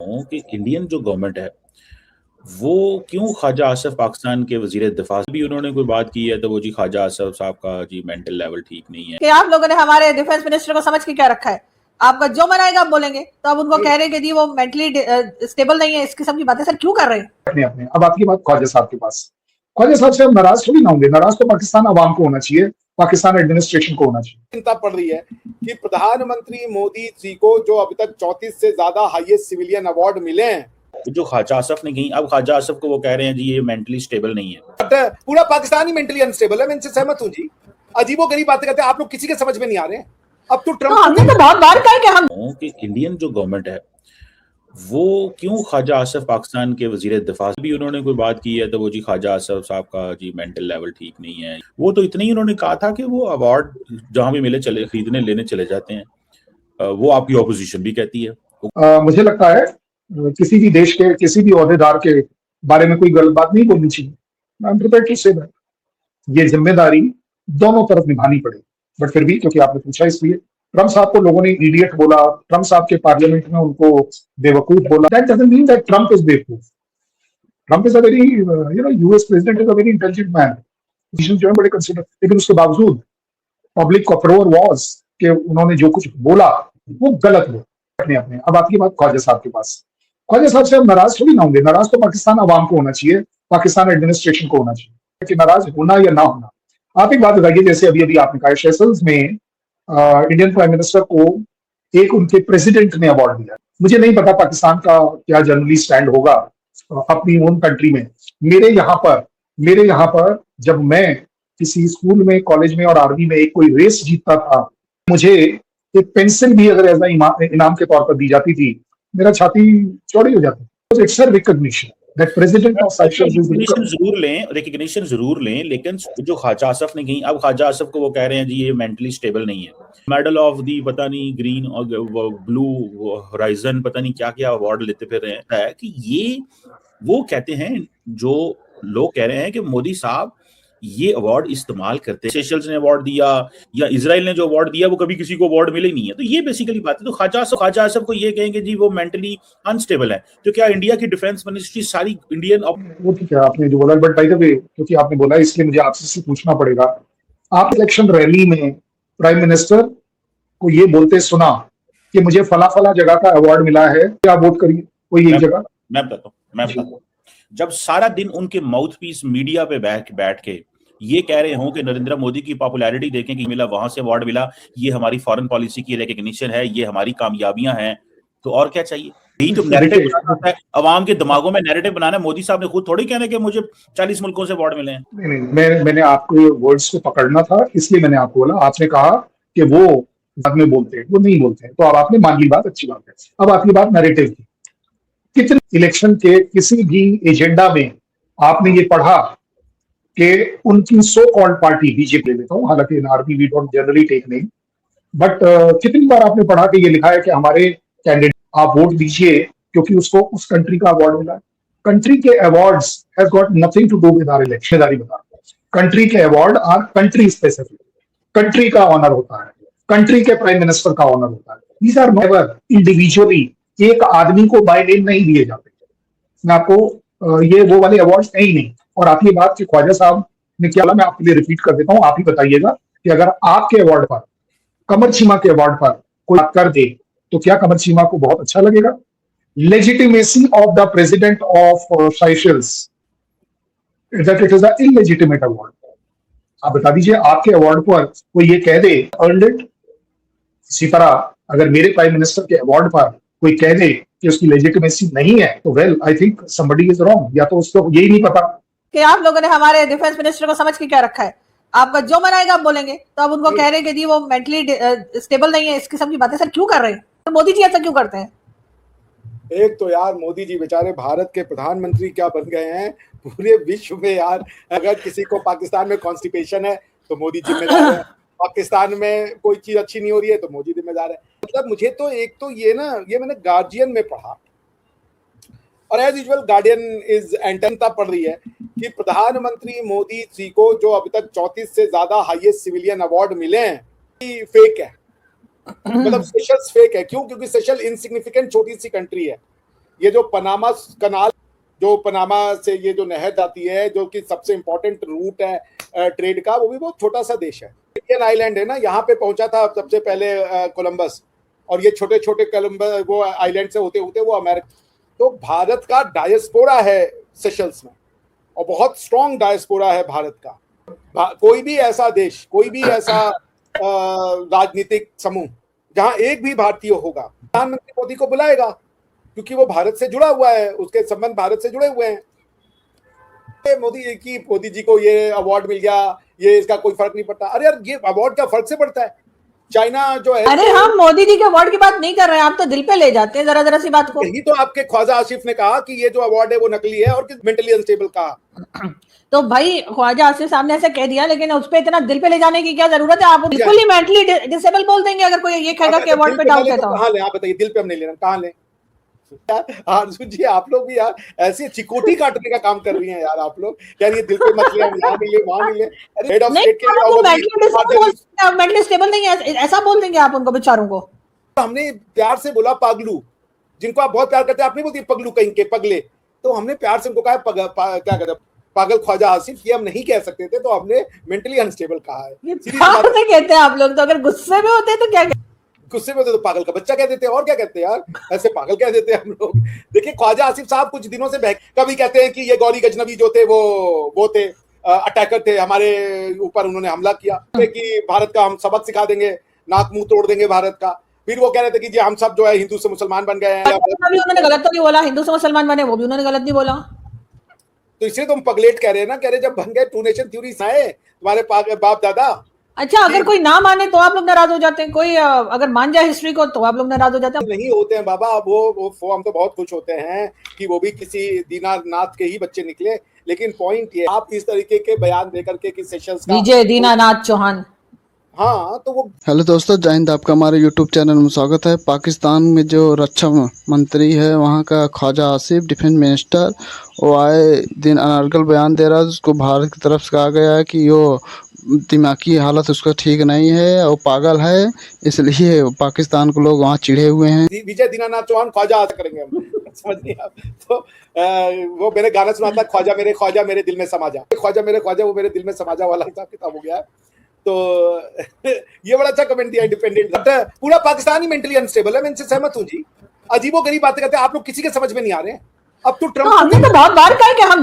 हूँ कि इंडियन जो गवर्नमेंट है वो क्यों ख्वाजा आसिफ पाकिस्तान के वजीर दिफा भी उन्होंने कोई बात की है तो वो जी ख्वाजा आसिफ साहब का जी मेंटल लेवल ठीक नहीं है कि आप लोगों ने हमारे डिफेंस मिनिस्टर को समझ के क्या रखा है। आपका जो मनाएगा आप बोलेंगे, तो अब उनको कह रहे हैं कि जी वो मेंटली स्टेबल नहीं है। इस किस्म की बातें सर क्यों कर रहे हैं? अपने अब आपकी बात ख्वाजा साहब के पास, ख्वाजा साहब से हम नाराज थोड़ी ना होंगे। नाराज तो पाकिस्तान अवाम को होना चाहिए, पाकिस्तान एडमिनिस्ट्रेशन को होना चाहिए। चिंता पड़ रही है कि प्रधानमंत्री मोदी जी को जो अभी तक 34 से ज्यादा हाईएस्ट सिविलियन अवार्ड मिले हैं, जो ख्वाजा आसिफ ने कही, अब ख्वाजा आसिफ को वो कह रहे हैं जी ये मेंटली स्टेबल नहीं है। बट पूरा पाकिस्तान ही मेंटली अनस्टेबल है। मैं इनसे सहमत हूं जी। अजीबोगरीब बातें करते हैं आप लोग, किसी के समझ में नहीं आ रहे हैं। अब तो ट्रम्प हमने तो बहुत बार कहा कि हम कि इंडियन जो गवर्नमेंट है वो क्यों ख्वाजा आसिफ पाकिस्तान के वजीर दिफा भी उन्होंने कोई बात की है तो वो जी ख्वाजा आसिफ साहब का जी मेंटल लेवल ठीक नहीं है। वो तो इतना ही उन्होंने कहा था कि वो अवार्ड जहां भी मिले चले खरीदने लेने चले जाते हैं। वो आपकी ऑपोजिशन भी कहती है। मुझे लगता है किसी भी देश के किसी भी ओहदेदार के बारे में कोई गलत बात नहीं बोलनी चाहिए। ये जिम्मेदारी दोनों तरफ निभानी पड़ेगी। बट फिर भी क्योंकि आपने पूछा इसलिए, ट्रम्प साहब को लोगों ने इडियट बोला, ट्रम्प साहब के पार्लियामेंट में उनको बेवकूफ बोला। That doesn't mean that Trump is बेवकूफ। Trump is a very US president is a very intelligent man. जो है बड़े कंसिडर, लेकिन उसके बावजूद पब्लिक का फ्लोर वॉज कि उन्होंने जो कुछ बोला वो गलत बोला। अपने अब आपकी बात ख्वाजा साहब के पास, ख्वाजा साहब से हम नाराज थोड़ी ना होंगे। नाराज तो पाकिस्तान अवाम को होना चाहिए, पाकिस्तान एडमिनिस्ट्रेशन को होना चाहिए कि नाराज होना या ना होना। आप एक बात बताइए, जैसे अभी अभी आपने कहा सेशल्स में इंडियन प्राइम मिनिस्टर को एक उनके प्रेसिडेंट ने अवार्ड दिया। मुझे नहीं पता पाकिस्तान का क्या जनरली स्टैंड होगा अपनी ओन कंट्री में। मेरे यहाँ पर जब मैं किसी स्कूल में, कॉलेज में और आर्मी में एक कोई रेस जीतता था, मुझे एक पेंसिल भी अगर एज इनाम के तौर पर दी जाती थी, मेरा छाती चौड़ी हो जाती। It's a recognition that president of Seychelles recognition जरूर लें, लेकिन जो ख्वाजा आसिफ ने कही, अब ख्वाजा आसिफ को वो कह रहे हैं जी ये मेंटली स्टेबल नहीं है। मेडल ऑफ दी पता नहीं ग्रीन और ब्लू होराइजन पता नहीं क्या क्या अवार्ड लेते फिर रहे हैं कि ये वो कहते हैं जो लोग कह रहे हैं कि मोदी साहब ये अवार्ड इस्तेमाल करते हैं। सेशल्स ने अवार्ड दिया या इजराइल ने जो अवार्ड दिया वो कभी किसी को अवार्ड मिले नहीं है। तो ये बेसिकली बात है। तो ख्वाजा आसिफ को ये कहेंगे जी वो मेंटली अनस्टेबल है, तो क्या इंडिया की डिफेंस मिनिस्ट्री सारी इंडियन वो ठीक है आपने जो बोला, बट बाय द वे क्योंकि आपने बोला इसलिए मुझे आपसे पूछना पड़ेगा। आप इलेक्शन रैली में प्राइम मिनिस्टर को ये बोलते सुना कि मुझे फला जगह का अवार्ड मिला है, क्या वोट करिए कोई एक जगह? मैं बताता हूँ। जब सारा दिन उनके माउथ पीस मीडिया पे बैठ के ये कह रहे हो कि नरेंद्र मोदी की पॉपुलैरिटी देखें कि मिला, वहां से अवार्ड मिला, ये हमारी फॉरेन पॉलिसी की रिकॉग्निशन है, ये हमारी कामयाबियां हैं, तो और क्या चाहिए? यही तो नैरेटिव बनाना है, अवाम के दिमागों में नैरेटिव बनाना है। मोदी साहब ने खुद थोड़ी कहना कि मुझे 40 मुल्कों से अवार्ड मिले हैं। नहीं, मैंने आपको वर्ड्स को पकड़ना था, इसलिए मैंने आपको बोला। आपने कहा कि वो बाद में बोलते हैं, वो नहीं बोलते हैं, तो अब आपने मान ली बात, अच्छी बात है। अब आपकी बात नैरेटिव की, कितने इलेक्शन के किसी भी एजेंडा में आपने ये पढ़ा कि उनकी सो कॉल्ड पार्टी बीजेपी, ले लेता हूं, हालांकि in RB we don't generally take name, but कितनी बार आपने पढ़ा कि ये लिखा है कि हमारे कैंडिडेट आप वोट दीजिए क्योंकि उसको उस कंट्री का अवार्ड मिला है। कंट्री के awards has got nothing to do with our election. Country के award are country specific, country का ऑनर होता है, कंट्री के प्राइम मिनिस्टर का ऑनर होता है। दीज आर नेवर इंडिविजुअली, एक आदमी को बाय नेम नहीं दिए जाते। मैं आपको ये वो वाले अवार्ड्स है ही नहीं। और आपकी बात कि ख्वाजा साहब ने क्या, मैं आपके लिए रिपीट कर देता हूं, आप ही बताइएगा कि अगर आपके अवार्ड पर, कमर चीमा के अवार्ड पर कोई बात कर दे तो क्या कमर चीमा को बहुत अच्छा लगेगा? Legitimacy of the president of Seychelles that it is a illegitimate award. आप बता दीजिए, आपके अवार्ड पर कोई ये कह दे अर्नड इट। इसी तरह अगर मेरे प्राइम मिनिस्टर के अवार्ड पर कोई कह दे कि उसकी लेजिटिमेसी नहीं है, तो well I think somebody is wrong, या तो उसको यही नहीं पता कि आप लोगों ने हमारे डिफेंस मिनिस्टर को समझ के क्या रखा है। आपका जो मनाएगा आप बोलेंगे, तो अब उनको कह रहे हैं कि जी वो मेंटली स्टेबल नहीं है। इस किस्म की बातें सर क्यों कर रहे हैं? तो मोदी जी ऐसा क्यों करते हैं? एक तो यार मोदी जी बेचारे भारत के प्रधानमंत्री क्या बन गए हैं पूरे विश्व में यार। अगर किसी को पाकिस्तान में कॉन्स्टिपेशन है तो मोदी जिम्मेदार है, पाकिस्तान में कोई चीज अच्छी नहीं हो रही है तो मोदी जिम्मेदार है। मतलब मुझे तो एक तो ये मैंने गार्जियन में पढ़ा, और एज यूजुअल गार्डियन इज एंटनता पड़ रही है कि प्रधानमंत्री मोदी जी को जो अभी तक 34 से ज्यादा हाईएस्ट सिविलियन अवार्ड मिले हैं, फेक है। मतलब सेशल्स फेक है। क्यों? क्योंकि सेशल इनसिग्निफिकेंट छोटी सी कंट्री है। ये जो पनामा कनाल, जो पनामा से ये जो नहर जाती है, जो कि सबसे इंपॉर्टेंट रूट है ट्रेड का, वो भी बहुत छोटा सा देश है। इंडियन आइलैंड है ना, यहाँ पे पहुंचा था सबसे पहले कोलंबस, और ये छोटे छोटे कोलंबस वो आइलैंड से होते होते वो अमेरिका। तो भारत का डायस्पोरा है सेशल्स में, और बहुत स्ट्रॉन्ग डायस्पोरा है भारत का। कोई भी ऐसा देश, कोई भी ऐसा राजनीतिक समूह जहां एक भी भारतीय होगा, प्रधानमंत्री मोदी को बुलाएगा, क्योंकि वो भारत से जुड़ा हुआ है, उसके संबंध भारत से जुड़े हुए हैं। मोदी जी को ये अवार्ड मिल गया, ये इसका कोई फर्क नहीं पड़ता। अरे यार, ये अवार्ड क्या फर्क से पड़ता है? चाइना जो है, अरे हम मोदी जी के अवार्ड की बात नहीं कर रहे हैं, आप तो दिल पे ले जाते हैं जरा जरा सी बात को। यही तो आपके ख्वाजा आसिफ ने कहा कि ये जो अवार्ड है वो नकली है और मेंटली अनस्टेबल कहा। तो भाई ख्वाजा आसिफ साहब ने ऐसे कह दिया, लेकिन उस पे इतना दिल पे ले जाने की क्या जरूरत है? आप बिल्कुल ही मेंटली डिसेबल बोल देंगे अगर कोई ये कहेगा कि अवार्ड पे डाउट है तो। कहां ले? आप बताइए, दिल पे हम नहीं लेना, कहां ले? आरजू जी, आप लोग भी यार ऐसे चिकोटी काटने का काम कर रही हैं यार आप लोग। यार ये दिल पे मत ले, हम यहाँ मिले वहां मिले। अरे हेड ऑफ स्टेट के मेंटली स्टेबल नहीं है, ऐसा बोल देंगे आप उनको बेचारों को? हमने प्यार से बोला पागलू, जिनको आप बहुत प्यार करते हैं, आपने बोलती पगलू कहीं के पगले, तो हमने प्यार से उनको कहा क्या कहते हैं, पागल ख्वाजा आसिफ। ये हम नहीं कह सकते थे, तो हमने मेंटली अनस्टेबल कहा है। प्यार से कहते हैं आप लोग, तो अगर गुस्से में होते तो क्या? गुस्से में होते तो पागल का बच्चा कह देते हैं, और क्या कहते हैं यार, ऐसे पागल कह देते हैं हम लोग। देखिए, ख्वाजा आसिफ साहब कुछ दिनों से कभी कहते हैं कि ये गौरी गजनवी जो थे वो थे अटैकर थे, हमारे ऊपर उन्होंने हमला किया, कि भारत का हम सबक सिखा देंगे, नाक मुंह तोड़ देंगे भारत का। फिर वो कह रहे थे कि जी हम सब जो है हिंदू से मुसलमान बन गए हैं। उन्होंने गलत तो नहीं बोला, हिंदू से मुसलमान बने, वो भी उन्होंने गलत नहीं बोला। तो इसलिए तुम पगलेट कह रहे हैं ना, कह रहे जब बन गए टू नेशन थ्योरी आए तुम्हारे बाप दादा। अच्छा, अगर कोई ना माने तो आप लोग नाराज हो जाते हैं, कोई अगर मान जाए हिस्ट्री को तो आप लोग नाराज हो जाते हैं? नहीं होते हैं बाबा, वो हम तो बहुत खुश होते हैं कि वो भी किसी दीनानाथ के ही बच्चे निकले। लेकिन पॉइंट ये, आप इस तरीके के बयान देकर के कि सेशंस का विजय दीनानाथ चौहान, हाँ, तो वो। हेलो दोस्तों, जय हिंद। आपका हमारे यूट्यूब चैनल में स्वागत है। पाकिस्तान में जो रक्षा मंत्री है वहाँ का ख्वाजा आसिफ, डिफेंस मिनिस्टर, वो आए दिन अनर्गल बयान दे रहा है। उसको भारत की तरफ से कहा गया है कि वो दिमागी हालत उसका ठीक नहीं है, वो पागल है, इसलिए पाकिस्तान को लोग वहाँ चिढ़े हुए हैं। विजय दीनानाथ चौहान ख्वाजा करेंगे हम, समझ नहीं आप तो वो मैंने गाना सुना था, ख्वाजा मेरे दिल में समा जा, ख्वाजा वो मेरे दिल में समा जा वाला हिसाब किताब हो गया है। तो ये बड़ा अच्छा कमेंट दिया इंडिपेंडेंट। पूरा पाकिस्तान ही मेंटली अनस्टेबल है, मैं इनसे सहमत हूँ जी। अजीबो गरीब बातें करते हैं आप लोग, किसी के समझ में नहीं आ रहे हैं। अब तो ट्रम्प हमने तो बहुत बार कहा कि हम